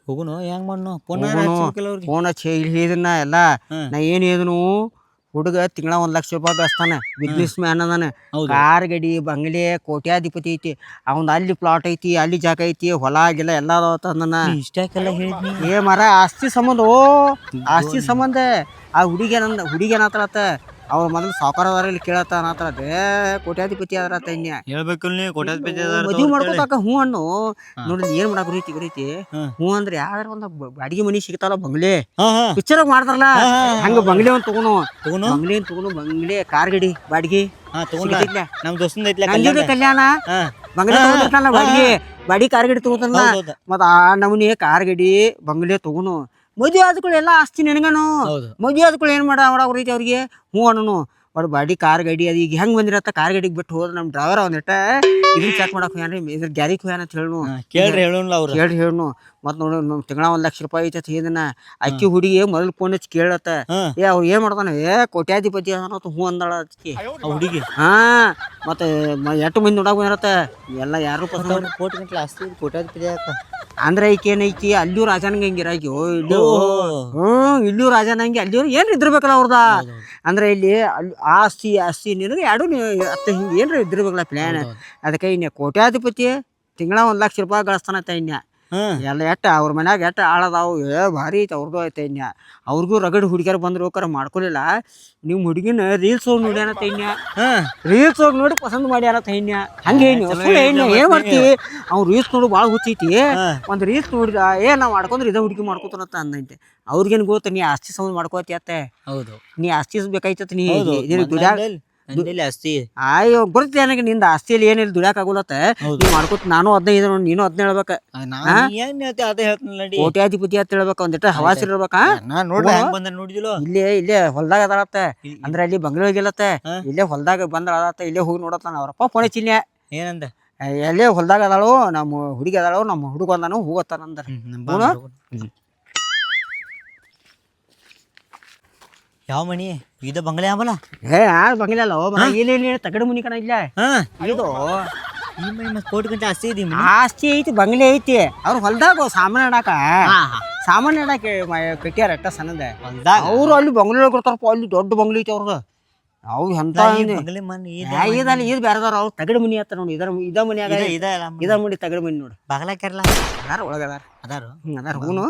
ಹೋಗುನು ಹೆಂಗ್ ಮಾಡ್ನು ಫೋನ್ ಹಚ್ಚಿ ಇಲ್ಲಿ ಹೇಳಿದನ್ನ ಎಲ್ಲ ನಾ ಏನ್ ಹೇಳಿದನು ಹುಡುಗ ತಿಂಗಳ 1 ಲಕ್ಷ ರೂಪಾಯಿ ಗಳಿಸ್ತಾನ ಬಿಸ್ನೆಸ್ ಮ್ಯಾನ್ ಅದಾನ ಕಾರ್ ಗಡಿ ಬಂಗ್ಲೆ ಕೋಟ್ಯಾಧಿಪತಿ ಐತಿ ಅವಂದ್ ಅಲ್ಲಿ ಪ್ಲಾಟ್ ಐತಿ ಅಲ್ಲಿ ಜಾಗ ಐತಿ ಹೊಲ ಗಿಲ ಎಲ್ಲ ತಂದನ ಇಷ್ಟಕ್ಕೆಲ್ಲ ಹೇಳಿದ್ನಿ ಏ ಮರ ಆಸ್ತಿ ಸಂಬಂಧ ಆಸ್ತಿ ಸಂಬಂಧ ಆ ಹುಡುಗಿ ಏನಾತರತ್ತ ಅವ್ರ ಮೊದಲು ಸಾವುಕಾರದಲ್ಲಿ ಕೇಳತ್ತ ಅನ್ನತ್ರ ಕೋಟ್ಯಾಧಿಪತಿ ಆದ್ರತ್ತ ಇನ್ಯ ಹೇಳ್ಬೇಕಲ್ ನೀ ಕೋಟ್ಯಾಧಿಪತಿ ಮದ್ವಿ ಮಾಡ್ಕೊತಾಕ ಹ್ಞೂ ಅಣ್ಣು ನೋಡ್ರಿ ಏನ್ ಮಾಡಕ್ ಗುರೈತಿ ಹ್ಞೂ ಅಂದ್ರೆ ಯಾವ್ದಾರ ಒಂದ್ ಬಾಡಿಗೆ ಮನಿ ಸಿಗ್ತಾವಲ್ಲ ಬಂಗ್ಲೆ ಪಿಕ್ಚರ್ ಮಾಡ್ತಾರಲ್ಲ ಹಂಗ ಬಂಗ್ಲೆ ಒಂದ್ ತಗೋನು ಬಂಗ್ಲೆ ಕಾರ್ ಗಡಿ ಬಾಡಿಗೆ ನಮ್ ದೋಸ್ತಂದ ಕಲ್ಯಾಣ ಬಂಗ್ಲೆ ತಗೋತಾನ ಬಾಡಿ ಕಾರ್ ಗಡಿ ತಗೋತಾನ ಮತ್ತ ಆ ನಮ್ನಿ ಕಾರ್ ಗಡಿ ಬಂಗ್ಲೆ ತಗೋನು ಮದುವೆ ಆದ್ಗಳು ಎಲ್ಲ ಆಸ್ತಿ ನೆನಗನು ಮದುವೆ ಆದ್ಗಳು ಏನ್ ಮಾಡಾಕೈತಿ ಅವ್ರಿಗೆ ಹ್ಞೂ ಅಣ್ಣನು ಅವ್ರ ಬಾಡಿ ಕಾರ್ ಗಾಡಿ ಅದು ಈಗ ಹೆಂಗ್ ಬಂದಿರತ್ತ ಕಾರ್ ಗಾಡಿಗೆ ಬಿಟ್ಟು ಹೋದ್ರ ನಮ್ ಡ್ರೈವರ್ ಒಂದಿಟ್ಟ ಇದನ್ನ ಚೆಕ್ ಮಾಡಕ್ ಹೋಗ್ಯಾನ್ರಿ ಇದ್ರ ಗ್ಯಾರಿಗೆ ಹೋಗ್ಯಾನ ಅಂತ ಹೇಳು ಕೇಳ್ರಿ ಹೇಳು ಮತ್ ನೋಡಿ ತಿಂಗಳ 1 ಲಕ್ಷ ರೂಪಾಯಿ ಐತಿ ಹೇಳಿದನ ಅಕ್ಕಿ ಹುಡುಗಿ ಮೊದಲು ಫೋನ್ ಹಚ್ಚಿ ಕೇಳತ್ತ ಏ ಅವ್ರು ಏನ್ ಮಾಡ್ತಾನ ಕೋಟ್ಯಾಧಿಪತಿ ಹ್ಞೂ ಅಂದಾಳ ಅದಕ್ಕೆ ಹುಡುಗಿ ಮತ್ತೆ ಎಷ್ಟು ಮಂದಿ ನೋಡಕ್ ಬಂದಿರತ್ತ ಎಲ್ಲ ಯಾರು ಕೋಟಿ ಗಂಟ್ಲೆ ಆಸ್ತಿ ಕೋಟ್ಯಾಧಿಪತಿ ಅಂದ್ರೆ ಈಕೆ ಏನೈತಿ ಅಲ್ಲಿಯೂ ರಾಜನಂಗ ಹಿಂಗಿರಾಕಿ ಇಲ್ಲಿಯೂ ರಾಜನಂಗೆ ಅಲ್ಲಿಯವ್ರು ಏನ್ ಇದ್ದಿರ್ಬೇಕಲ್ಲ ಅವ್ರದ ಅಂದ್ರೆ ಇಲ್ಲಿ ಆಸ್ತಿ ನಿನಗೆ ಎರಡು ಅತ್ತ ಹಿಂಗೆ ಏನ್ರ ಇದ್ದಿರ್ಬೇಕಲ್ಲ ಪ್ಲಾನ್ ಅದಕ್ಕೆ ಇನ್ನ ಕೋಟ್ಯಾಧಿಪತಿ ತಿಂಗಳ 1 ಲಕ್ಷ ರೂಪಾಯಿ ಗಳಿಸ್ತಾನತ್ತ ಇನ್ಯ ಎಲ್ಲ ಎಟ್ಟ ಅವ್ರ ಮನ್ಯಾಗ ಎಟ್ಟ ಆಳದಾವು ಭಾರಿ ಐತಿ ಅವ್ರದ್ದು ಐತೆ ಇನ್ಯ ಅವ್ರಿಗೂ ರಗಡ್ ಹುಡುಗಿಯರು ಬಂದ್ರು ಹೋಗಾರ ಮಾಡ್ಕೊಲಿಲ್ಲ ನಿಮ್ ಹುಡುಗಿನ ರೀಲ್ಸ್ ಹೋಗಿ ನೋಡ್ಯಾನತ್ತ ಇನ್ಯ ರೀಲ್ಸ್ ಹೋಗಿ ನೋಡಿ ಪಸಂದ್ ಮಾಡ್ಯಾನತ್ತ ಇನ್ಯ ಹಂಗೆ ಏನ್ ಮಾಡ್ತೀವಿ ಅವ್ನು ರೀಲ್ಸ್ ನೋಡು ಭಾಳ ಹುಚ್ಚೈತಿ ಒಂದ್ ರೀಲ್ಸ್ ನೋಡಿದ ನಾವ್ ಮಾಡ್ಕೊಂಡ್ರೆ ಇದ ಹುಡುಗಿ ಮಾಡ್ಕೊತಾನತ್ತ ಅಂದಂತೆ ಅವ್ರಿಗೇನ್ ಗೊತ್ತ ನೀ ಆಸ್ತಿ ಸಂಬಂಧ ಮಾಡ್ಕೋತಿ ಅತ್ತೆ ಹೌದು ನೀ ಆಸ್ತಿ ಬೇಕಾಯ್ತತ್ ನೀ ಆಸ್ತಿ ಅಯ್ಯೋ ಬರ್ತೇ ನನಗೆ ನಿಂದ ಆಸ್ತಿಯಲ್ಲಿ ಏನಿಲ್ಲ ದುಡ್ಯಾಕ ಆಗೋಲತ್ತ ನೀ ಮಾಡ್ಕೊತ ನಾನು 15 ನೀನು 15 ಹೇಳ್ಬೇಕ ಕೋಟ್ಯಾಧಿಪತಿ ಅಂತ ಹೇಳ್ಬೇಕ ಒಂದಿಟ್ಟ ಹವಾಸಿರ್ ಇರ್ಬೇಕ ಇಲ್ಲೇ ಹೊಲ್ದಾಗ ಅದಾಳತ್ತ ಅಂದ್ರೆ ಅಲ್ಲಿ ಬಂಗ್ಳೂರಿಗೆಲ್ಲತ್ತ ಇಲ್ಲೇ ಹೊಲ್ದಾಗ ಬಂದಳತ್ತ ಇಲ್ಲೇ ಹೋಗಿ ನೋಡತ್ತ ಅವ್ರಪ್ಪ ಫೋನ್ ಹಚ್ಚಿಲ್ಲ ಏನಂದ ಎಲ್ಲೇ ಹೊಲ್ದಾಗ ಅದಾಳು ನಮ್ಮ ಹುಡುಗಿ ಅದಾಳು ನಮ್ಮ ಹುಡುಗ ಅಂದಾನು ಹೋಗತ್ತಾನಂದ್ರ ಯಾವ ಮನಿ ಇದ ಬಂಗ್ಲೆ ಆಂಬಲ್ಲ ಬಂಗ್ಲೆ ಅಲ್ಲ ಏನೇನು ತಗಡು ಮುನಿ ಕಣ ಇಲ್ಲ ಇದು ಕೋಟಿ ಗಂಟೆ ಆಸ್ತಿ ಐತಿ ಬಂಗ್ಲೆ ಐತಿ ಅವ್ರ ಹೊಲ್ದಾಗ ಸಾಮಾನ್ಯ ಇಡಾಕ ಕಟ್ಟ್ಯಾರ ಅಟ್ಟ ಸಣ್ಣದ ಅವ್ರು ಅಲ್ಲಿ ಬಂಗ್ಲೆ ಕೊಡ್ತಾರಪ್ಪ ಅಲ್ಲಿ ದೊಡ್ಡ ಬಂಗ್ಲೆ ಐತಿ ಅವ್ರದ್ದು ಅವು ಎಂತ ಇದು ಬೇರೆದವ್ರು ಅವ್ರು ತಗಡು ಮನಿ ಆತ ನೋಡಿ ಇದ ಮನಿಯಾಗ ಇದ ಮನಿ ತಗಡು ಮನಿ ನೋಡಿ ಬಾಗಲಾಕ್ಯಾರಲ್ಲ ಅದಾರ ಒಳಗದಾರ ಅದಾರ ಹೂನು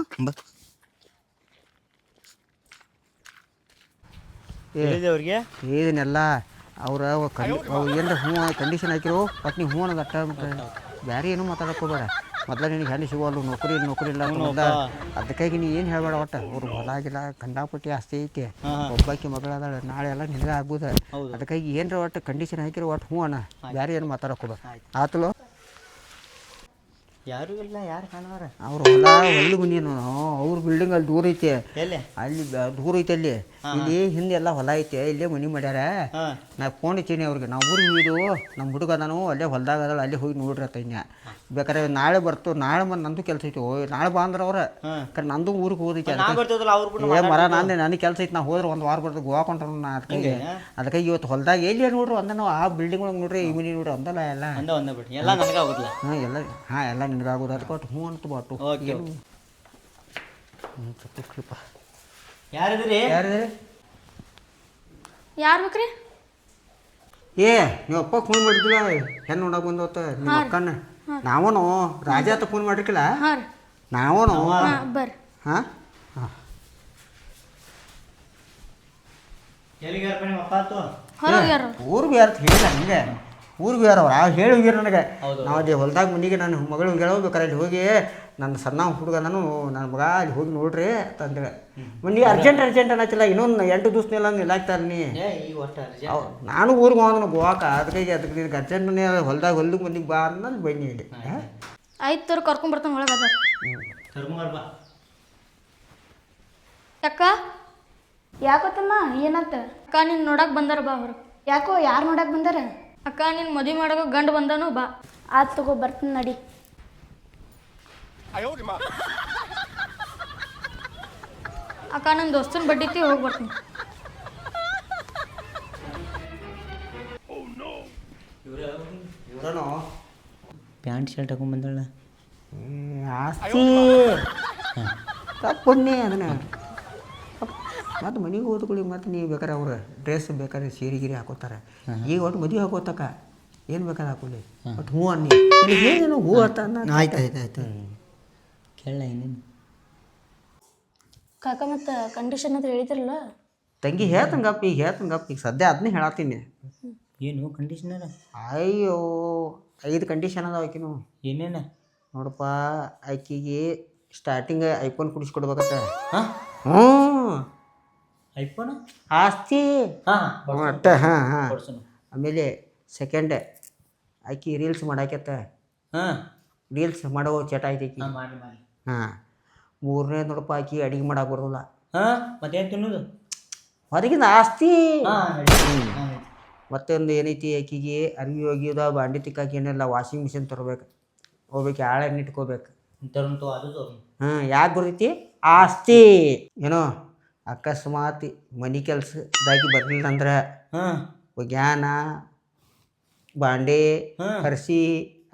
ಅವ್ರಿಗೆ ಇದನ್ನೆಲ್ಲ ಅವ್ರ ಏನ್ರ ಹ್ಞೂ ಕಂಡೀಷನ್ ಹಾಕಿರೋ ಬಟ್ ನೀವು ಹ್ಞೂ ಅನ್ನೋದು ಅಟ್ಟ ಬೇರೆ ಏನೂ ಮಾತಾಡೋಕೋಬೇಡ ಮೊದಲ ನಿನಗೆ ಹೆಣ್ಣು ಸಿಗೋಲ್ಲ ನೌಕರಿ ಇಲ್ಲ ಅದಕ್ಕಾಗಿ ನೀ ಏನು ಹೇಳ್ಬೇಡ ಒಟ್ಟು ಅವ್ರು ಹೊಲಾಗಿಲ್ಲ ಕಂಡಾಪಟ್ಟಿ ಆಸ್ತಿ ಐತಿ ಒಬ್ಬಾಕಿ ಮಗಳದಾಳ ನಾಳೆ ಎಲ್ಲ ನಿನಗೆ ಆಗ್ಬೋದು ಅದಕ್ಕಾಗಿ ಏನರ ಒಟ್ಟು ಕಂಡೀಷನ್ ಹಾಕಿರೋ ಒಟ್ಟು ಹ್ಞೂ ಅಣ್ಣ ಬೇರೆ ಏನು ಮಾತಾಡೋಕೋಬೇಡ ಆತಲೋ ಯಾರು ಇಲ್ಲ ಯಾರು ಕಾಣವಾರ ಅವ್ರ ಹೊಲ್ಲು ಮನಿ ಅವ್ರ ಬಿಲ್ಡಿಂಗ್ ಅಲ್ಲಿ ದೂರ ಐತಿ ಅಲ್ಲಿ ದೂರ ಐತಿ ಅಲ್ಲಿ ಇಲ್ಲಿ ಹಿಂದೆ ಎಲ್ಲ ಹೊಲ ಐತೆ ಇಲ್ಲೇ ಮನಿ ಮಾಡ್ಯಾರ ನಾ ಫೋನ್ ಹಚ್ಚೀನಿ ಅವ್ರಿಗೆ ನಾವು ಊರಿಗೆ ಹೋಗಿದ್ವು ನಮ್ಮ ಹುಡುಗ ಅದಾನು ಅಲ್ಲೇ ಹೊಲ್ದಾಗ ಅದಾಳ ಅಲ್ಲೇ ಹೋಗಿ ನೋಡ್ರಿ ಅಂತ ಇನ್ಯ ಬೇಕಾರೆ ನಾಳೆ ನಾಳೆ ಬಂದು ನಂದು ಕೆಲಸ ಐತಿ ನಾಳೆ ಬಾ ಅಂದ್ರೆ ಅವ್ರ ನಂದು ಊರಿಗೆ ಹೋದೈತಿ ಮರ ನನಗೆ ಕೆಲಸ ಐತಿ ನಾ ಹೋದ್ರೆ 1 ವಾರ ಬರ್ತದೆ ಗೋವಾ ಕೊಂಡ್ರ ಅದಕ್ಕಾಗಿ ಇವತ್ತು ಹೊಲ್ದಾಗ ಎಲ್ಲಿ ನೋಡ್ರಿ ಅಂದ ನಾವು ಆ ಬಿಲ್ಡಿಂಗ್ ಒಳಗೆ ನೋಡ್ರಿ ಈ ಮನಿ ನೋಡ್ರಿ ಅಂದಲ್ಲ ಎಲ್ಲ ಎಲ್ಲ ನಿನಗಾಗೋದು ಅದಕ್ಕೆ ಒಟ್ಟು ಹ್ಞೂ ಅಂತ ಬಾಟು ಯಾರು ಬೇಕ್ರಿ ನೀವು ಅಪ್ಪ ಫೋನ್ ಮಾಡಿದ್ದಿಲ್ಲ ಹೆಣ್ಣು ನೋಡಕ್ ಬಂದವತ್ತ ನಿಮ್ಮ ಅಕ್ಕನ ನಾವನು ರಾಜ ಅಂತ ಫೋನ್ ಮಾಡಿರ್ಕಿಲ್ಲ ನಾವನು ಬರ್ರಿ ಹಾಂ ಊರಿಗೆ ಯಾರು ಹೇಳಿಲ್ಲ ನಿಮಗೆ ಊರಿಗೆ ಯಾರು ಅವ್ರು ಹೇಳಿ ಹೋಗ್ಯಾರ ನನಗೆ ನಾವು ಅಲ್ಲಿ ಹೊಲ್ದಾಗ ಮನೆಗೆ ನನ್ನ ಮಗಳು ಹೋಗ್ಯಾಳ ಬೇಕಾರೆ ಅಲ್ಲಿ ಹೋಗಿ ನನ್ನ ಸಣ್ಣ ಹುಡುಗ ನಾನು ನನ್ನ ಮಗ ಅಲ್ಲಿ ಹೋಗಿ ನೋಡ್ರಿ ಅಂತಂದೇಳಿ ನೀ ಅರ್ಜೆಂಟ್ ಅನ್ನತ್ತಿಲ್ಲ ಇನ್ನೊಂದು 8 ದಿವ್ಸನೆಲ್ಲ ನಿಲ್ಲಾಗ್ತಾರೆ ನೀ ನಾನು ಊರಿಗೆ ಹೋಗೋದು ಗೋವಾಕ ಅದಕ್ಕೆ ನಿನಗೆ ಅರ್ಜೆಂಟ್ನೇ ಹೊಲ್ದಾಗ ಹೊಲ್ದಕ್ಕೆ ಮಂದಿಗೆ ಬಾ ಅನ್ನೋದು ಬನ್ನಿ ಇಲ್ಲಿ ಆಯ್ತು ತೋರ್ ಕರ್ಕೊಂಬರ್ತಾನೆ ಒಳಗೆ ಅಕ್ಕ ಯಾಕೋತಮ್ಮ ಏನಂತ ಅಕ್ಕ ನೀನು ನೋಡಕ್ಕೆ ಬಂದಾರ ಬಾ ಅವ್ರು ಯಾಕೋ ಯಾರು ನೋಡಕ್ಕೆ ಬಂದಾರ ಅಕ್ಕ ನೀನು ಮದುವೆ ಮಾಡೋಕೆ ಗಂಡು ಬಂದಾನು ಬಾ ಆಯ್ತು ತಗೋ ಬರ್ತೀನಿ ನಡಿ ಅಕ್ಕ ನನ್ನ ದೋಸ್ತನ ಬಡ್ಡಿತಿ ಹೋಗಿ ಬರ್ತೀನಿ ಇವರನು ಪ್ಯಾಂಟ್ ಶರ್ಟ್ ಹಾಕೊಂಡ್ ಬಂದಳ ಆಸ್ತಿ ತಪ್ಪುಣ್ಣೆ ಅದನ್ನು ಮತ್ತು ಮನೆಗೆ ಹೋದ್ಕೊಳ್ಳಿ ಮತ್ತು ನೀವು ಬೇಕಾರೆ ಅವ್ರು ಡ್ರೆಸ್ ಬೇಕಾದ್ರೆ ಸೀರೆ ಗಿರಿ ಹಾಕೋತಾರೆ ಈಗ ಒಟ್ಟು ಮದುವೆ ಹಾಕೋತಕ್ಕ ಏನು ಬೇಕಾದ್ರೆ ಹಾಕೊಳ್ಳಿ ಒಟ್ಟು ಹೂ ಅನ್ನಿ ಏನೇನು ಹೂ ಅಂತ ಆಯ್ತು ಆಯ್ತು ಆಯ್ತು ಕೇಳ ಏನೇನು ಕಾಕ ಮತ್ತು ಕಂಡೀಷನ್ ಅಂತ ಹೇಳಿದ್ರಲ್ಲ ತಂಗಿ ಹೇಳ್ತಂಗಪ್ಪ ಈಗ ಸದ್ಯ ಅದನ್ನೇ ಹೇಳತ್ತೀನಿ. ಏನು ಕಂಡೀಷನರ? ಅಯ್ಯೋ 5 ಕಂಡೀಷನ್ ಅದಾವ ಆಕಿನು. ಏನೇನು ನೋಡಪ್ಪ, ಆಕಿಗೆ ಸ್ಟಾರ್ಟಿಂಗ್ ಐಫೋನ್ ಕುಡಿಸ್ಕೊಡ್ಬೇಕತ್ತ. ಹಾಂ ಹ್ಞೂ ಐಫೋನ್ ಆಸ್ತಿ ಹಾಂ ಒಟ್ಟ ಹಾಂ. ಆಮೇಲೆ ಸೆಕೆಂಡ್ ಆಕಿ ರೀಲ್ಸ್ ಮಾಡಾಕತ್ತ. ಹಾಂ ರೀಲ್ಸ್ ಮಾಡೋ ಚಟ ಐತಿ ಆಕಿ. ಮಾಡಿ ಮಾಡಿ. ಹಾಂ. ಮೂರನೇ ನೋಡಪ್ಪ, ಆಕಿ ಅಡಿಗೆ ಮಾಡಕ್ಕೆ ಬರೋಲ್ಲ. ಹಾಂ ಮತ್ತೇನು ತಿನ್ನೋದು? ಹೊರಗಿನ ಆಸ್ತಿ. ಹಾಂ ಮತ್ತೊಂದು ಏನೈತಿ, ಆಕಿಗೆ ಅರಿವಿ ಒಗಿಯೋದ ಬಾಂಡಿ ತಿಕ್ಕಾಕಿ ಏನಿಲ್ಲ, ವಾಷಿಂಗ್ ಮಿಷಿನ್ ತರಬೇಕು, ಹೋಗ್ಬೇಕು, ಆಳೆಣ್ಣೆ ಇಟ್ಕೋಬೇಕು. ತರಂತು ಅದು ಹಾಂ. ಯಾಕೆ ಬರ್ತೈತಿ? ಆಸ್ತಿ. ಏನೋ ಅಕಸ್ಮಾತ್ ಮನೆ ಕೆಲಸದಾಗಿ ಬರಲಿಲ್ಲ ಅಂದ್ರೆ ಹಾಂ ಒಗ್ಯಾನ ಬಾಂಡೆ ಹರಿಸಿ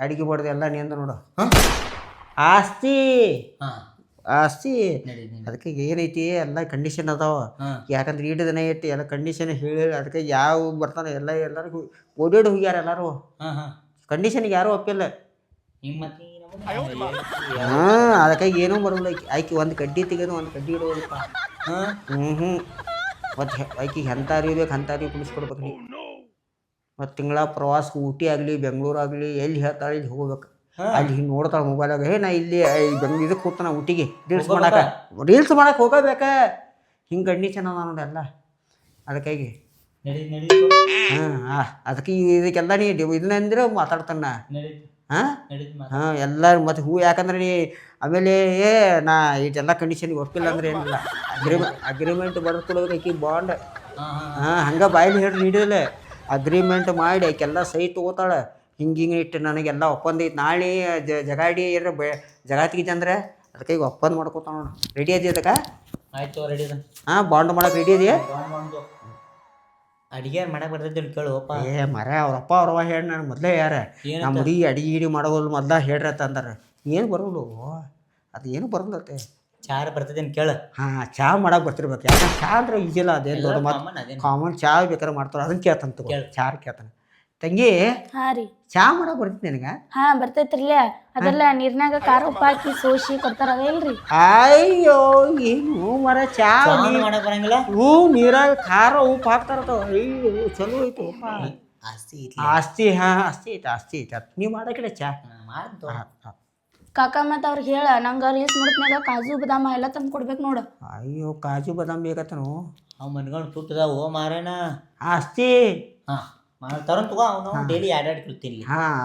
ಅಡಿಗೆ ಬಡ್ದು ಎಲ್ಲ ನಿಂದ ನೋಡು ಆಸ್ತಿ. ಹಾಂ ಆಸ್ತಿ. ಅದಕ್ಕೆ ಏನೈತಿ ಎಲ್ಲ ಕಂಡೀಷನ್ ಅದಾವ. ಯಾಕಂದ್ರೆ ಈಡು ದಿನ ಇಟ್ಟು ಎಲ್ಲ ಕಂಡೀಷನ್ ಹೇಳಿ ಅದಕ್ಕೆ ಯಾವ ಬರ್ತಾನೆ ಎಲ್ಲರಿಗೂ ಓಡಾಡಿ ಹೋಗ್ಯಾರ ಎಲ್ಲರೂ. ಕಂಡೀಷನ್ಗೆ ಯಾರೂ ಒಪ್ಪಿಲ್ಲ. ಹಾಂ. ಅದಕ್ಕಾಗಿ ಏನೂ ಬರೋಲ್ಲ. ಆಯ್ಕೆ ಒಂದು ಕಡ್ಡಿ ತೆಗೆದು ಒಂದು ಕಡ್ಡಿ ಇಡೋದಪ್ಪ. ಹ್ಞೂ. ಮತ್ತು ಆಕಿಗೆ ಅಂಥವ್ರಿಗೆ ಬೇಕು, ಅಂಥವ್ರಿಗೆ ಕುಡಿಸ್ಕೊಡ್ಬೇಕು ನೀ. ಮತ್ತು ತಿಂಗಳ ಪ್ರವಾಸಕ್ಕೆ ಊಟಿ ಆಗಲಿ ಬೆಂಗಳೂರು ಆಗಲಿ ಎಲ್ಲಿ ಹೇಳ್ತಾಳೆ ಇಲ್ಲಿ ಹೋಗ್ಬೇಕು. ಅಲ್ಲಿ ಹಿಂಗೆ ನೋಡ್ತಾಳೆ ಮೊಬೈಲಾಗ, ನಾ ಇಲ್ಲಿ ಇದಕ್ಕೆ ಹೋಗ್ತಾನೆ ಊಟಿಗೆ ರೀಲ್ಸ್ ಮಾಡಕ್ಕೆ ಹೋಗಬೇಕ. ಹಿಂಗೆ ಕಂಡೀಷನ್ ಅದ ನೋಡೆಲ್ಲ. ಅದಕ್ಕಾಗಿ ಹಾಂ ಅದಕ್ಕೆ ಇದಕ್ಕೆಲ್ಲ ನೀ ಇದನ್ನಂದ್ರೆ ಮಾತಾಡ್ತಾನ. ಹಾಂ ಎಲ್ಲರೂ ಮತ್ತು ಹೂ. ಯಾಕಂದ್ರೆ ನೀ ಆಮೇಲೆ ನಾ ಇದೆಲ್ಲ ಕಂಡೀಷನ್ಗೆ ಒಪ್ಪಿಲ್ಲ ಅಂದ್ರೆ ಏನಿಲ್ಲ. ಅಗ್ರಿಮೆಂಟ್ ಬರ್ಕೊಡ್ಬೇಕು ಆಕಿ ಬಾಂಡ್. ಹಾಂ ಹಂಗೆ ಬಾಯಲ್ಲಿ ಹೇಳಿ ಹಿಡಿದಿಲ್ಲ. ಅಗ್ರಿಮೆಂಟ್ ಮಾಡಿ ಆಕೆಲ್ಲ ಸಹಿ ತೊಗೋತಾಳೆ. ಹಿಂಗೆ ಇಟ್ಟು ನನಗೆಲ್ಲ ಒಪ್ಪಂದ ಐತಿ. ನಾಳೆ ಜಗಾಡಿ ಏನಾರ ಜಗಾತಿಗೆ ಅಂದ್ರೆ ಅದಕ್ಕೆ ಈಗ ಒಪ್ಪಂದ ಮಾಡ್ಕೊತಾವ ನೋಡು. ರೆಡಿ ಅದಿ ಅದಕ್ಕೆ? ಆಯ್ತು ರೆಡಿ ಅದ. ಹಾಂ ಬಾಂಡ್ ಮಾಡಕ್ಕೆ ರೆಡಿ ಅದಿ? ಅಡಿಗೆ ಮಾಡಕ್ಕೆ ಬರ್ತೈತಿ ಕೇಳುವಪ್ಪ. ಮರ ಅವ್ರಪ್ಪ ಅವ್ರವ ಹೇಳಿ ನಾನು ಮೊದಲೇ ಯಾರ ನಮ್ಮ ಹುಡುಗಿ ಅಡಿಗೆ ಗಿಡಿ ಮಾಡೋದು ಮೊದಲ ಹೇಳ್ರತ್ತ ಅಂದಾರೆ. ಏನು ಬರೋಲ್ಲ ಅದು, ಏನು ಬರೋಲ್ಲತ್ತೆ. ಚಾರ ಬರ್ತೈತೇನು ಕೇಳ. ಹಾಂ ಚಾ ಮಾಡಕ್ಕೆ ಬರ್ತಿರ್ಬೇಕು. ಯಾಕಂದ್ರೆ ಚಾ ಅಂದ್ರೆ ಈಜಿಲ್ಲ, ಅದೇನು ದೊಡ್ಡ ಮಾತು. ಕಾಮನ್ ಚಾ ಬೇಕಾದ್ರೆ ಮಾಡ್ತಾರೆ, ಅದನ್ನು ಕೇಳ್ತಾನೆ ಚಾರ್ ಕೇಳ್ತಾನೆ. ತಂಗಿ ಹಾಂ ರೀ, ಚಾ ಮಾಡಕ್ಕೆ ಬರ್ತೈತಿ ನಿನಗೆ? ಹಾಂ ಬರ್ತೈತ್ರಿಲ್ಲ. ಅದೆಲ್ಲ ನೀರ್ನಾಗ ಖಾರ ಉಪ್ಪು ಹಾಕಿ ಸೋಸಿ ಕೊಡ್ತಾರ ಅದೇ ಇಲ್ರಿ? ಅಯ್ಯೋ ಏನು ಮರ ಚಾ ಮಾಡಕ್ಕೆ ಬರಂಗಿಲ್ಲ. ಹ್ಞೂ ನೀರಾಗ ಖಾರ ಉಪ್ಪು ಹಾಕ್ತಾರತ. ಅಯ್ಯೋ ಚಲೋ ಐತಿ ಆಸ್ತಿ ಆಸ್ತಿ. ಹಾಂ ಆಸ್ತಿ ಐತಿ ಅದು ನೀವು ಮಾಡೋಕಿಲ್ಲ ಚಾ. ಕಾಕ ಮತ್ತು ಅವ್ರಿಗೆ ಹೇಳ ನಂಗೆ ರೀಲ್ಸ್ ಮುಡಿದ್ಮ್ಯಾಗ ಕಾಜು ಬದಾಮ ಎಲ್ಲ ತಂದು ಕೊಡ್ಬೇಕು ನೋಡು. ಅಯ್ಯೋ ಕಾಜು ಬಾದಾಮ್ ಬೇಕತ್ತನು? ಅವು ಮನ್ಕೊಂಡು ತುಟ್ಟದಾವು ಮಾರೇನ ಆಸ್ತಿ. ಹಾಂ ತರನ್ ತಗೋ. ಅವನು ಡೈಲಿ 2 ಕಿಲೋ ತಿನ್ಲಿ. ಹಾಂ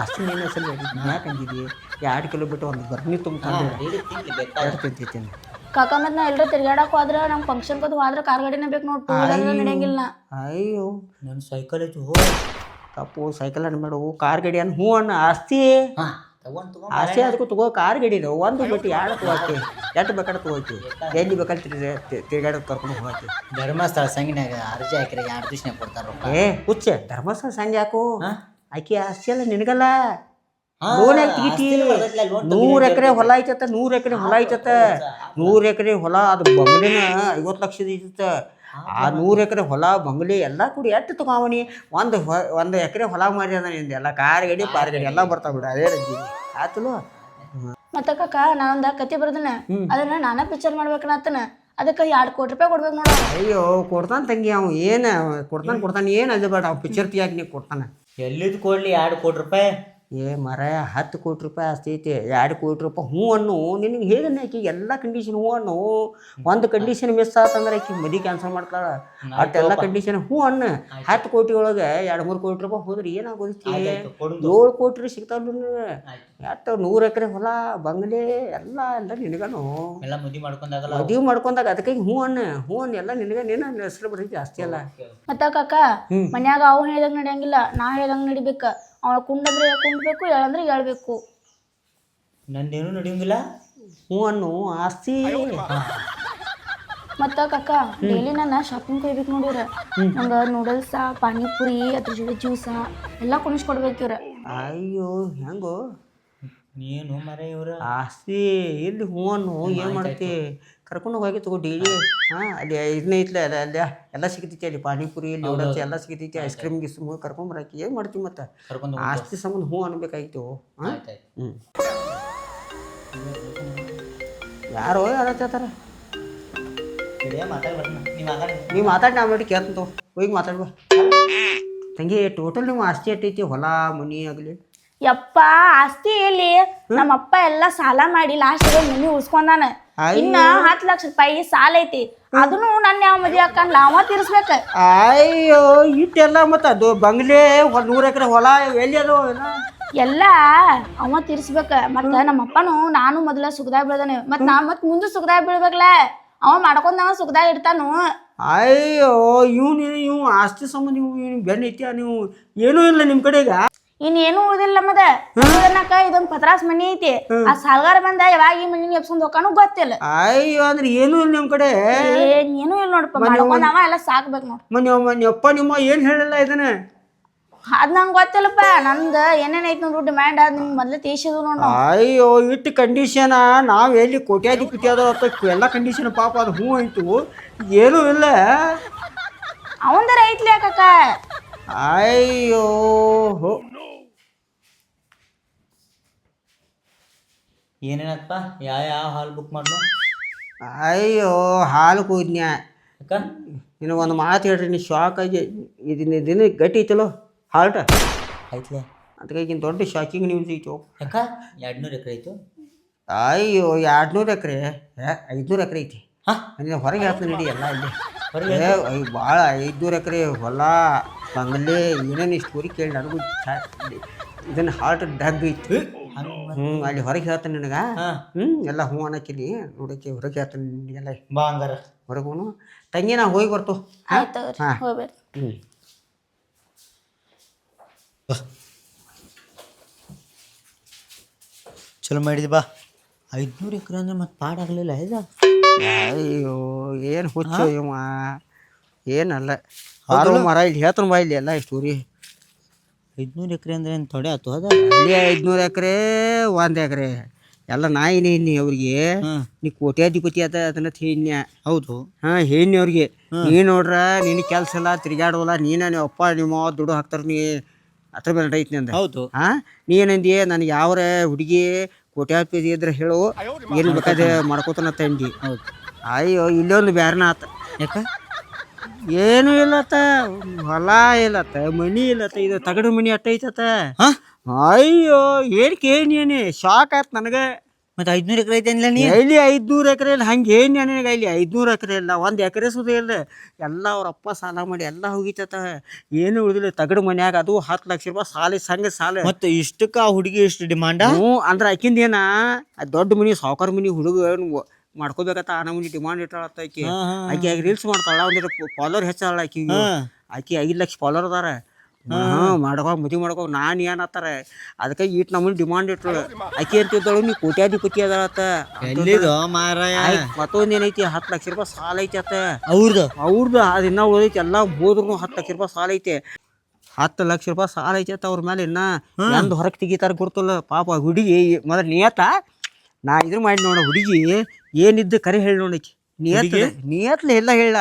ಆಸ್ತಿ ನೀನು ಹೆಸರು ಯಾಕೆ ಅಂದಿದ್ದಿ? 2 ಕಿಲೋ ಬಿಟ್ಟು ಒಂದು ಬರ್ನಿ ತುಂಬ್ತಾನೆ ತಿಂತೀನಿ. ಕಾಕ ಮತ್ತು ನಾ ಎಲ್ಲರೂ ತಿರ್ಗಾಡಕ್ಕೆ ಹೋದ್ರೆ ನಮ್ಮ ಫಂಕ್ಷನ್ಗೆ ಹೋದ್ರೆ ಕಾರ್ ಗಾಡಿನೇ ಬೇಕು ನೋಡಿ, ಟೂ ವೀಲರ್ ನಡೆಯಂಗಿಲ್ಲ. ಅಯ್ಯೋ ನನ್ನ ಸೈಕಲ್ ಐತಿ. ಕಪ್ಪು ಸೈಕಲ್ ಅನ್ನ ಮಾಡು, ಕಾರ್ ಗಾಡಿ ಅನ್ನ. ಹ್ಞೂ ಅನ್ನ ಆಸ್ತಿ. ಹಾಂ ತಗೊಂಡು ತಗೋ. ಆಸ್ತಿ ಅದಕ್ಕೂ ತಗೋ. ಕಾರ್ ಗಾಡಿ ಇದೆ ಒಂದು ಬಿಟ್ಟು 2 ತಗೋತಿ. ಎಷ್ಟು ಬೇಕಾದ್ರೆ ತಗೋತಿ. ಎಲ್ಲಿ ಬೇಕಾದ್ರೆ ತಿರ್ಗಾಡೋದು ಕರ್ಕೊಂಡು ಹೋಗತಿ. ಧರ್ಮಸ್ಥಳ ಸಂಗಿನಾಗ ಅರ್ಜಿ ಹಾಕಿರಿ 2 ದಿವ್ಸನಾಗ ಕೊಡ್ತಾರ. ಹುಚ್ಚ ಧರ್ಮಸ್ಥಳ ಸಂಜೆ ಯಾಕೋ ಆಕಿ ಆಸ್ತಿ ಅಲ್ಲ ನಿನಗಲ್ಲ. ಲೋನ್ ಯಾಕೆ ತೆಗಿತಿ? 100 ಎಕರೆ ಹೊಲ ಐತತ್ತ. 100 ಎಕರೆ ಹೊಲ ಐತತ್ತ. 100 ಎಕರೆ ಹೊಲ ಅದು ಬಂಗ್ಲೆನ 50 ಲಕ್ಷದ ಐತತ್ತ. ಆ 100 ಎಕರೆ ಹೊಲ ಬಂಗ್ಲೆ ಎಲ್ಲ ಕೂಡಿ ಎಷ್ಟು ತಗೋವನಿ? ಒಂದು ಎಕರೆ ಹೊಲ ಮಾರಿ ಅದ ನಿಂದ. ಎಲ್ಲ ಕಾರ್ ಗಾಡಿ ಪಾರ್ ಗಾಡಿ ಎಲ್ಲ ಬರ್ತಾವ ಬಿಡು. ಅದೇ ರಜ್ಜಿ ಆತಲು. ಮತ್ತೆ ಕಾಕ ನಾನೊಂದು ಕತೆ ಬರ್ದನ, ಅದನ್ನ ನಾನೇ ಪಿಕ್ಚರ್ ಮಾಡ್ಬೇಕನ್ನತ್ತನ. ಅದಕ್ಕೆ 2 ಕೋಟಿ ರೂಪಾಯಿ ಕೊಡ್ಬೇಕು ನೋಡ. ಅಯ್ಯೋ ಕೊಡ್ತಾನೆ ತಂಗಿ. ಅವ ಏನು ಕೊಡ್ತಾನೆ ಏನು ಅದು ಬೇಡ. ಅವ್ ಪಿಕ್ಚರ್ ತೆಗಿಯಾಕ ನೀವು ಕೊಡ್ತಾನೆ. ಎಲ್ಲಿದ್ದು ಕೊಡ್ಲಿ 2 ಕೋಟಿ ರೂಪಾಯಿ? ಮರ 10 ಕೋಟಿ ರೂಪಾಯಿ ಆಸ್ತಿ ಐತಿ. 2 ಕೋಟಿ ರೂಪಾಯಿ ಹ್ಞೂ ಅನ್ನು. ನಿನಗೆ ಹೇಗನ್ನ ಆಕಿ ಎಲ್ಲ ಕಂಡೀಷನ್ ಹ್ಞೂ ಅನ್ನು. ಒಂದು ಕಂಡೀಷನ್ ಮಿಸ್ ಆತಂದ್ರೆ ಆಕಿ ಮದುವೆ ಕ್ಯಾನ್ಸಲ್ ಮಾಡ್ತಾಳೆ. ಅಷ್ಟೆಲ್ಲ ಕಂಡೀಷನ್ ಹ್ಞೂ ಅನ್ನ. 10 ಕೋಟಿ ಒಳಗೆ 2-3 ಕೋಟಿ ರೂಪಾಯಿ ಹೋದ್ರೆ ಏನಾಗೋದೈತಿ? 7 ಕೋಟಿ ಸಿಗ್ತಾವಲ್ಲ. ಎಷ್ಟು 100 ಎಕರೆ ಹೊಲ ಬಂಗ್ಲೆ ಎಲ್ಲ ನಿನಗನು ಎಲ್ಲ ಮದುವೆ ಮಾಡ್ಕೊಂಡಾಗ ಅದಕ್ಕಾಗಿ ಹ್ಞೂ ಅನ್ನ ಎಲ್ಲ ನಿನ್ನ ಹೆಸರು ಬರ್ತೈತಿ ಆಸ್ತಿ ಎಲ್ಲ. ಮತ್ತ ಕಾಕ ಮನ್ಯಾಗ ಅವ್ ಹೇಳ್ದಂಗೆ ನಡೆಯಂಗಿಲ್ಲ, ನಾ ಹೇಳ್ದಂಗೆ ನಡಿಬೇಕ. ಅವ ಕುಂಡಂದ್ರೆ ಕುಂಡ್ಬೇಕು, ಹೇಳಂದ್ರೆ ಹೇಳ್ಬೇಕು. ನಂದೇನು ನಡೆಯಂಗಿಲ್ಲ. ಹ್ಞೂ ಅನ್ನು ಆಸ್ತಿ. ಮತ್ತ ಕಾಕ ಡೈಲಿ ನಾನು ಶಾಪಿಂಗ್ ಹೋಗ್ಬೇಕು ನೋಡಿವ್ರ. ನಂಗೆ ನೂಡಲ್ಸ, ಪಾನಿಪುರಿ, ಅದ್ರ ಜೊತೆ ಜ್ಯೂಸ ಎಲ್ಲ ಕೊಡಿಸ್ಕೊಡ್ಬೇಕು ಇವ್ರ. ಅಯ್ಯೋ ಹೆಂಗೋ ಏನು ಮರ ಇವ್ರ ಆಸ್ತಿ ಇಲ್ಲಿ ಹೂವನ್ನು ಏನು ಮಾಡ್ತಿ ಕರ್ಕೊಂಡು ಹೋಗಿ ತಗೋ ಡೈಲಿ ಅಲ್ಲಿ ಇದನ್ನೇ ಐತ್ಲೆ ಅಲ್ಲ ಅಲ್ಲೇ ಎಲ್ಲ ಸಿಗ್ತೈತಿ ಅಲ್ಲಿ ಪಾನಿಪುರಿ ಲೋಡಸ್ ಎಲ್ಲ ಸಿಗ್ತೈತಿ ಐಸ್ ಕ್ರೀಮ್ ಗಿಸ್ಕ್ರೀಮ್ ಕರ್ಕೊಂಡ್ ಬರಾಕಿ ಏನು ಮಾಡ್ತೀವಿ ಮತ್ತೆ ಕರ್ಕೊಂಡು ಆಸ್ತಿ ಸಂಬಂಧ ಹೂ ಅನ್ಬೇಕಾಗಿತ್ತು ಯಾರೋ ಯಾರತ್ತಾರ ನೀವು ಮಾತಾಡಿ ನಾ ಮಾಡಿ ಕೇಳ್ತಂತ ಹೋಗಿ ಮಾತಾಡ್ಬ ತಂಗಿ ಟೋಟಲ್ ನಿಮ್ಮ ಆಸ್ತಿ ಎಟ್ಟೈತಿ ಹೊಲ ಮನಿ ಆಗಲಿ ಯಪ್ಪ ಆಸ್ತಿ ಎಲ್ಲಿ ನಮ್ಮಪ್ಪ ಎಲ್ಲ ಸಾಲ ಮಾಡಿ ಲಾಸ್ಟ್ ಮನಿ ಉಳ್ಸ್ಕೊಂಡಾನ ಇನ್ನ 10 ಲಕ್ಷ ರೂಪಾಯಿ ಸಾಲ ಐತಿ ಅದನ್ನು ನನ್ನ ಯಾವ ಮದ್ವೆ ಹಾಕಂಡ್ ಲಾವ ತೀರ್ಸ್ಬೇಕ. ಅಯ್ಯೋ ಇಟ್ಟೆಲ್ಲ ಮತ್ತ ಅದು ಬಂಗ್ಲೆ 100 ಎಕರೆ ಹೊಲ ಎಲ್ಲಿ ಅದು ಎಲ್ಲ ಅವ ತೀರ್ಸ್ಬೇಕ. ಮತ್ತ ನಮ್ಮಪ್ಪನು ನಾನು ಮೊದಲ ಸುಖದಾಗ ಬೆಳ್ದಾನೆ ಮತ್ ನಾ ಮತ್ ಮುಂದೆ ಸುಖದಾಗ ಬೀಳ್ಬೇಕಲ್ಲ. ಅವ ಮಾಡ್ಕೊಂಡವ ಸುಖದಾಗ ಇರ್ತಾನು. ಅಯ್ಯೋ ಇವ್ ಆಸ್ತಿ ಸಂಬಂಧ ನೀವು ಬೆನ್ನ ಐತಿಯ ನೀವು ಏನೂ ಇಲ್ಲ ನಿಮ್ ಕಡೆಗ ಇನ್ನೇನು ಉಳಿದಿಲ್ಲ ಮದ ಇದೊಂದ್ ಪತ್ರಾಸ್ ಮನಿ ಐತಿ. ಆ ಸಾಲ್ಗಾರ ಬಂದ ಯಾವಾಗ ಈ ಮನಿ ಎಪ್ಸ್ಕೊಂಡ್ ಹೋಗಾನು ಗೊತ್ತಿಲ್ಲ. ಅಯ್ಯೋ ಅಂದ್ರೆ ಏನೂ ಇಲ್ಲ ನಿಮ್ ಕಡೆ ಏನು ಇಲ್ಲ ನೋಡಪ್ಪ ಮಾಡ್ಕೊಂಡವ ಎಲ್ಲ ಸಾಕ್ಬೇಕು ನೋಡ್. ಮನೆಯಪ್ಪ ನಿಮ್ಮ ಏನ್ ಹೇಳಿಲ್ಲ ಇದನ್ನ ಅದ್ ನಂಗೆ ಗೊತ್ತಿಲ್ಲಪ್ಪ. ನಂದ ಏನೇನೈತಿ ನೋಡ್ರು ಡಿಮ್ಯಾಂಡ್ ಅದ್ ನಿಮ್ಗೆ ಮೊದ್ಲು ತೀಸಿದ್ವು ನೋಡ್. ಅಯ್ಯೋ ಇಟ್ಟು ಕಂಡೀಷನ್ ನಾವ್ ಎಲ್ಲಿ ಕೋಟ್ಯಾಧಿಪತಿ ಅದ ಎಲ್ಲ ಕಂಡೀಷನ್ ಪಾಪ ಅದು ಹೂ ಆಯ್ತು ಏನೂ ಇಲ್ಲ ಅವಂದರ ಐತ್ಲಿ ಯಾಕಕ್ಕ. ಅಯ್ಯೋ ಏನೇನಪ್ಪ ಯಾವ ಹಾಲ್ ಬುಕ್ ಮಾಡ್ಲು ಅಯ್ಯೋ ಹಾಲು ಕೂದ್ನ್ಯಾ ಅಕ್ಕ ನಿನಗೆ ಒಂದು ಮಾತು ಹೇಳ್ರಿ ನೀ ಶಾಕ್ ಆಗಿ ದಿನ ಗಟ್ಟಿ ಐತಲ್ಲೋ ಹಾಲ್ಟ ಆಯ್ತಲೇ ಅದಕ್ಕಾಗಿನ ದೊಡ್ಡ ಶಾಕಿಂಗ್ ನ್ಯೂಸ್ ಐತು ಅಕ್ಕ 200 ಎಕರೆ ಆಯ್ತು. ಅಯ್ಯೋ 200 ಎಕರೆ 500 ಎಕರೆ ಐತಿ ಹಾಂ ಹೊರಗೆ ಹೇಳ್ತೀನಿ ನಡಿ ಎಲ್ಲ ಇಲ್ಲಿ ಹೊರಗೆ ಭಾಳ 500 ಎಕರೆ ಹೊಲ ಬಂಗಲೆ ಏನೇನು ಸ್ಟೋರಿ ಕೇಳಿ ನನಗೂ ಇದನ್ನು ಹಾರ್ಟ್ ಡ್ರಗ್ ಐತಿ. ಅಲ್ಲಿ ಹೊರಗೆ ಹೇಳ್ತಾನೆ ನಿನಗೆ ಎಲ್ಲ ಹೂ ಅನ್ನಕ್ಕಿನಿ ನೋಡಕ್ಕೆ ಹೊರಗೆ ಹೇಳ್ತಾನೆ ಎಲ್ಲ ಬಾ ಹಂಗಾರ ಹೊರಗೂ ತಂಗಿ ನಾ ಹೋಗಿ ಬರ್ತು. ಚಲೋ ಮಾಡಿದಿ ಬಾ. 500 ಎಕರೆ ಅಂದ್ರೆ ಮತ್ತೆ ಪಾಡಾಗಲಿಲ್ಲ ಇದು. ಅಯ್ಯೋ ಏನು ಹುಚ್ಚು ಇವ ಏನಲ್ಲ ಹಾಲು ಮರ ಇಲ್ಲಿ ಹೇಳ್ತಾನೆ ಬಾ ಇಲ್ಲಿ ಎಲ್ಲ ಸ್ಟೋರಿ. 500 ಎಕರೆ ಅಂದ್ರೆ ಏನು ತೊಡೆ ಆಯ್ತು ಅದ ಅಲ್ಲಿ 500 ಎಕರೆ 1 ಎಕರೆ ಎಲ್ಲ ನಾಯಿನೇ ಇನ್ನಿ ಅವ್ರಿಗೆ ನೀ ಕೋಟ್ಯಾಧಿಪತಿ ಅದ ಅದನ್ನ ಹೇನ್ಯ ಹೌದು ಹೇನಿ ಅವ್ರಿಗೆ ನೀ ನೋಡ್ರ ನಿನ್ನ ಕೆಲಸ ಎಲ್ಲ ತಿರ್ಗಾಡೋಲ್ಲ ನಿಮ್ಮ ಅಪ್ಪ ನಿಮ್ಮ ದುಡ್ಡು ಹಾಕ್ತಾರ ನೀ ಅದ್ರ ಮೇಲೆ ಐತಿ ಅಂದ. ಹೌದು ನೀನಂದಿ ನನಗೆ ಯಾವ್ರ ಹುಡುಗಿ ಕೋಟ್ಯಾಧಿಪತಿ ಇದ್ರೆ ಹೇಳು ಏನು ಬೇಕಾದ್ರೆ ಮಾಡ್ಕೋತಾನ ತಂದಿ. ಹೌದು ಅಯ್ಯೋ ಇಲ್ಲೊಂದು ಬ್ಯಾರನ ಆತ ಯಾಕ ಏನು ಇಲ್ಲತ್ತ ಹೊಲ ಇಲ್ಲತ್ತ ಮನಿ ಇಲ್ಲತ್ತ ಇದು ತಗಡು ಮನಿ ಅಟ್ಟ ಐತತ್ತ. ಅಯ್ಯೋ ಏನಿ ಶಾಕ್ ಆಯ್ತು ನನಗೆ. ಮತ್ತೆ 500 ಎಕರೆ ಐತೆ ನೀ ಇಲ್ಲಿ 500 ಎಕರೆ ಇಲ್ಲ ಹಂಗೆ ಏನು ನನಗೆ ಇಲ್ಲಿ 500 ಎಕರೆ ಇಲ್ಲ 1 ಎಕರೆ ಸುದ ಇಲ್ಲ ಎಲ್ಲ ಅವ್ರಪ್ಪ ಸಾಲ ಮಾಡಿ ಎಲ್ಲ ಹೋಗಿತ್ತ ಏನು ಉಳಿದಿಲ್ಲ ತಗಡು ಮನ್ಯಾಗ ಅದು 10 ಲಕ್ಷ ರೂಪಾಯಿ ಸಾಲ ಸಂಗ ಸಾಲ. ಮತ್ತೆ ಇಷ್ಟಕ್ಕ ಆ ಹುಡುಗಿ ಇಷ್ಟು ಡಿಮಾಂಡ ಅಂದ್ರೆ ಆಕಿಂದ ಏನ ದೊಡ್ಡ ಮನಿ ಸಾವುಕಾರ ಮನಿ ಹುಡುಗ ಮಾಡ್ಕೋಬೇಕತ್ತ ಆ ನಮೂನಿ ಡಿಮಾಂಡ್ ಇಟ್ಟಾಳತ್ತ ಆಕಿ. ಆಕಿ ರೀಲ್ಸ್ ಮಾಡ್ತಾಳ ಒಂದಿಟ್ಟು ಫಾಲೋವರ್ ಹೆಚ್ಚಾಳ ಆಕಿ 5 ಲಕ್ಷ ಫಾಲೋವರ್ ಅದಾರ. ಮಾಡ್ಕೋ ಮದುವೆ ಮಾಡ್ಕೋ ನಾನು ಏನತ್ತಾರ ಅದಕ್ಕೆ ಈಟ್ ನಮ್ಮನ್ನ ಡಿಮಾಂಡ್ ಇಟ್ಟಳು. ಆಕಿ ಅಂತಿದ್ದಳು ನೀ ಕೋಟ್ಯಾಧಿಪತಿ ಅದಾಳತ್ತ. ಮತ್ತೊಂದು ಏನೈತಿ 10 ಲಕ್ಷ ರೂಪಾಯಿ ಸಾಲ ಐತಿ ಅತ್ತ ಅವ್ರದ್ದು ಅದು ಇನ್ನ ಉಳಿದೈತಿ ಎಲ್ಲ ಹೋದ್ರು 10 ಲಕ್ಷ ರೂಪಾಯಿ ಸಾಲ ಐತೆ. 10 ಲಕ್ಷ ರೂಪಾಯಿ ಸಾಲ ಐತಿ ಅತ್ತ ಅವ್ರ ಮೇಲೆ ಇನ್ನ ಎಂದು ಹೊರಗೆ ತೆಗಿತಾರ ಗೊತ್ತಲ್ಲ ಪಾಪ ಹುಡುಗಿ ಮೊದಲು ನಿಯತ್ತ ನಾ ಇದ್ರ ಮಾಡಿ ನೋಡ ಹುಡುಗಿ ಏನಿದ್ದು ಕರೆ ಹೇಳಿ ನೋಡಕ್ಕೆ ನಿಯತ್ಲೆ ಎಲ್ಲ ಹೇಳ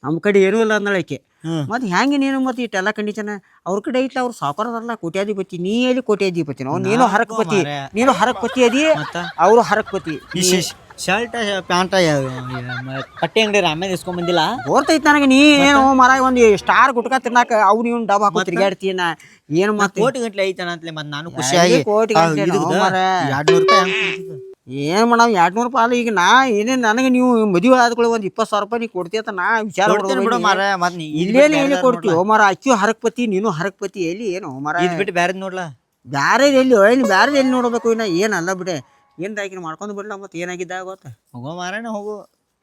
ನಮ್ಮ ಕಡೆ ಏನೂ ಇಲ್ಲ ಅಂದಳಕ್ಕೆ. ಮತ್ತೆ ಹೆಂಗೆ ನೀನು ಮತ್ತೆ ಇಟ್ಟೆಲ್ಲ ಕಂಡೀಷನ್ ಅವ್ರ ಕಡೆ ಐತ್ಲ ಅವ್ರು ಸಾವುಕಾರದಲ್ಲ ಕೋಟ್ಯಾಧಿಪತಿ ನೀ ಎಲ್ಲಿ ಕೋಟ್ಯಾಧಿಪತಿ ನಾವು ನೀನು ಹರಕಪತಿ ನೀನು ಹರಕಪತಿ ಅದಿ ಅವರು ಹರಕಪತಿ. ಶರ್ಟ್ ಪ್ಯಾಂಟ ಬಟ್ಟೆ ಅಂಗಡಿ ರಾಮೇನ್ ಇಸ್ಕೊಂಡ್ ಬಂದಿಲ್ಲ ಗೊತ್ತೈತಿ ನನಗೆ. ನೀ ಏನು ಮರ ಒಂದು ಸ್ಟಾರ್ ಗುಟ್ಕ ತಿನ್ನಾಕ ಅವ್ನು ಇವ್ನು ಡಬ್ ಹಾಕೋ ತಿರ್ಗಾಡ್ತೀನ ಏನು ಮತ್ತೆ ಕೋಟಿ ಗಂಟ್ಲೆ ಐತನ ಅಂತಲೇ ಮತ್ತೆ ನಾನು ಖುಷಿಯಾಗಿ ಕೋಟಿ 200 ರೂಪಾಯಿ ಏನು ಮಾಡವ್ 200 ರೂಪಾಯಿ ಈಗ ನಾ ಏನೇನು ನನಗೆ ನೀವು ಮದುವೆ ಆದ್ಕೊಳ್ಳಿ ಒಂದು 20,000 ರೂಪಾಯಿ ನೀ ಕೊಡ್ತೀಯ ಅಂತ ನಾ ವಿಚಾರ ಇಲ್ಲೇನು ಎಲ್ಲಿ ಕೊಡ್ತೀವೋ ಮರ ಅಕ್ಕಿ ಹರಕಪತಿ ನೀನು ಹರಕಪತಿ ಎಲ್ಲಿ ಏನು ಮರ ಬಿಟ್ಟು ಬ್ಯಾರದ್ ನೋಡ್ಲಾ ಬ್ಯಾರೆ ಎಲ್ಲಿ ಏನು ಬ್ಯಾರೆ ಎಲ್ಲಿ ನೋಡ್ಬೇಕು ಇನ್ನ ಏನಲ್ಲ ಬಿಡೆ ಏನ್ ಆಕಿನ ಮಾಡ್ಕೊಂಡು ಬಿಡ್ಲ ಮತ್ತೆ ಏನಾಗಿದ್ದ ಗೊತ್ತ ಹೋಗೋ ಮಾರಣ ಹೋಗು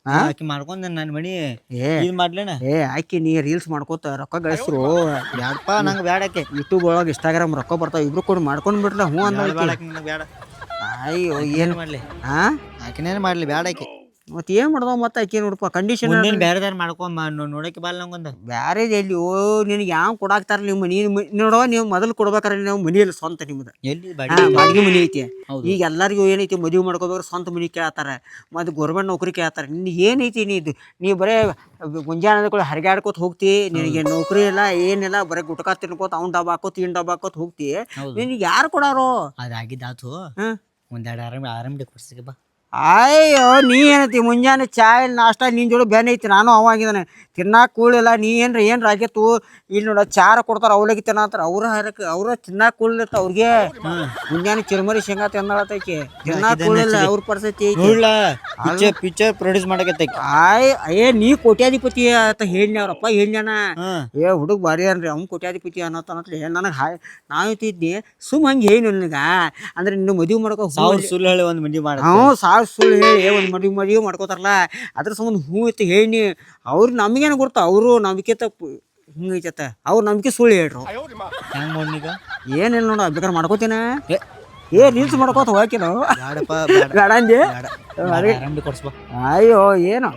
ಆಕಿ ಮಾಡ್ಕೊಂಡ್ ನನ್ನ ಮನಿ ಮಾಡ್ಲೇನ ಆಕಿ ನೀ ರೀಲ್ಸ್ ಮಾಡ್ಕೋತ ರೊಕ್ಕ ಗಳಿಸ್ರು ಬ್ಯಾಡಪ್ಪ ನಂಗೆ ಬ್ಯಾಡಕ್ಕೆ ಯೂಟ್ಯೂಬ್ ಒಳಗೆ ಇನ್ಸ್ಟಾಗ್ರಾಮ್ ರೊಕ್ಕ ಬರ್ತಾವ ಇಬ್ರು ಕೂಡ ಮಾಡ್ಕೊಂಡ್ ಬಿಡ್ಲ ಹ್ಞೂ ಅಂದ ಬ್ಯಾಡ ಅಯ್ಯೋ ಏನು ಮಾಡ್ಲಿ ಆಕಿನೇನು ಮಾಡ್ಲಿ ಬ್ಯಾಡಕ್ಕೆ ಮತ್ತೆ ಏನು ಮಾಡ್ದವ ಮತ್ತೆ ಆಕೆ ನೋಡಪ್ಪ ಕಂಡೀಷನ್ ಮುಂದಿನ ಬೇರೆದಾರು ಮಾಡ್ಕೊಂಡ್ ನೋಡಕ್ಕೆ ಬಾಲ್ ನಂಗೊಂದು ಬ್ಯಾರೆ ಎಲ್ಲಿ ಓ ನಿನಗೆ ಯಾವ ಕೊಡಾಕ್ತಾರ ನೀವು ಮನಿ ನೋಡುವ ನೀವು ಮೊದಲು ಕೊಡ್ಬೇಕಾರೆ ನೀವು ಮನೆಯಲ್ಲಿ ಸ್ವಂತ ನಿಮ್ದು ಎಲ್ಲಿ ಬಾಡಿಗೆ ಮನಿ ಐತಿ ಹೌದು. ಈಗ ಎಲ್ಲರಿಗೂ ಏನೈತಿ ಮದುವೆ ಮಾಡ್ಕೋಬೇಕಾದ್ರೆ ಸ್ವಂತ ಮನಿ ಕೇಳ್ತಾರೆ ಮತ್ತು ಗೌರ್ಮೆಂಟ್ ನೌಕರಿ ಕೇಳ್ತಾರೆ ನಿನ್ನ ಏನೈತಿ ನೀ ಬರೇ ಮುಂಜಾನೆ ಕೂಡ ಹರಿಗಾಡ್ಕೋತ ಹೋಗ್ತಿ ನಿನಗೆ ನೌಕರಿ ಇಲ್ಲ ಏನಿಲ್ಲ ಬರೀ ಗುಟ್ಕಾ ತಿನ್ಕೋತ ಅವ್ನು ಡಬ್ಬ ಹಾಕೋತ ಇನ್ ಡಬ್ಬ ಹಾಕೋತ ಹೋಗ್ತಿ ನಿನಗೆ ಯಾರು ಕೊಡಾರೋ ಅದಾಗಿದ್ದಾತು ಹಾಂ ಒಂದೆರಡು ಆರಾಮಡಿ ಕೊಡ್ಸಿಗೆ ಬಾ ಅಯ್ಯೋ ನೀ ಏನೈತಿ ಮುಂಜಾನೆ ಚಾಯ್ ನಾಷ್ಟ ನಿನ್ನ ಜೋಡಿ ಬೆನ್ನ ಐತಿ ನಾನು ಅವಾಗಿದ್ದಾನೆ ತಿನ್ನಾಕ ಕೂಳಿಲ್ಲ ನೀ ಏನ್ರ ಆಗೈತು ಇಲ್ಲಿ ನೋಡ ಚಾರ ಕೊಡ್ತಾರ ಅವಲಕ್ಕಿ ತಿನ್ನತ್ತಾರ ಅವ್ರ ತಿನ್ನಾಕ ಕೂಳಿರ್ತ ಅವ್ರಿಗೆ ಮುಂಜಾನೆ ಚಿರುಮರಿ ಶೇಂಗಾ ತಿನ್ನಳತೈತಿ ತಿನ್ನಾಕ ಕೂಳಿಲ್ಲ ಅವ್ರ ಪರಿಸ್ಥಿತಿ ಐತಿ ಪಿಕ್ಚರ್ ಪ್ರೊಡ್ಯೂಸ್ ಮಾಡಕತ್ತೈತಿ ಅಯ್ಯೇ ನೀ ಕೋಟ್ಯಾಧಿಪತಿ ಅಂತ ಹೇಳಿ ಅವ್ರಪ್ಪ ಹೇಳ್ಯಾನ ಹುಡುಗ ಬಾರಿ ಅನ್ರಿ ಅವ್ನು ಕೋಟ್ಯಾಧಿಪತಿ ಅನ್ನತ್ತೇ ನನಗೆ ನಾವಿದ್ನಿ ಸುಮ್ ಹಂಗೆ ಹೇಳಿ ನನಗ ಅಂದ್ರೆ ನಿನ್ನ ಮದುವೆ ಮಾಡ್ಕೊ ಸುಳ್ಳು ಹೇಳಿ ಒಂದು ಮಂದಿ ಮಾಡ ಸುಳ್ಳು ಹೇಳಿ ಒಂದು ಮದುವೆ ಮಾಡ್ಕೋತಾರಲ್ಲ ಅದ್ರ ಸಂಬಂಧ ಹ್ಞೂ ಐತಿ ಹೇಳಿ ಅವ್ರು ನಮಗೇನು ಗೊತ್ತ ಅವರು ನಂಬಿಕೆ ತಪ್ಪು ಹಿಂಗೈತ ಅವ್ರು ನಂಬಿಕೆ ಸುಳ್ಳು ಹೇಳ್ರು ಹೆಂಗ್ ನೋಡ್ನೀಗ ಏನಿಲ್ಲ ನೋಡ ಬೇಕಾದ್ರೆ ಮಾಡ್ಕೋತೀನ ರೀಲ್ಸ್ ಮಾಡ್ಕೋತ ಹೋಗಿಲ್ಲ ಬೇಡಪ್ಪ ಬೇಡ ಅಂದೆ ಆರಾಮಡಿ ಕೊಡ್ಸ್ಬಾ ಅಯ್ಯೋ ಏನು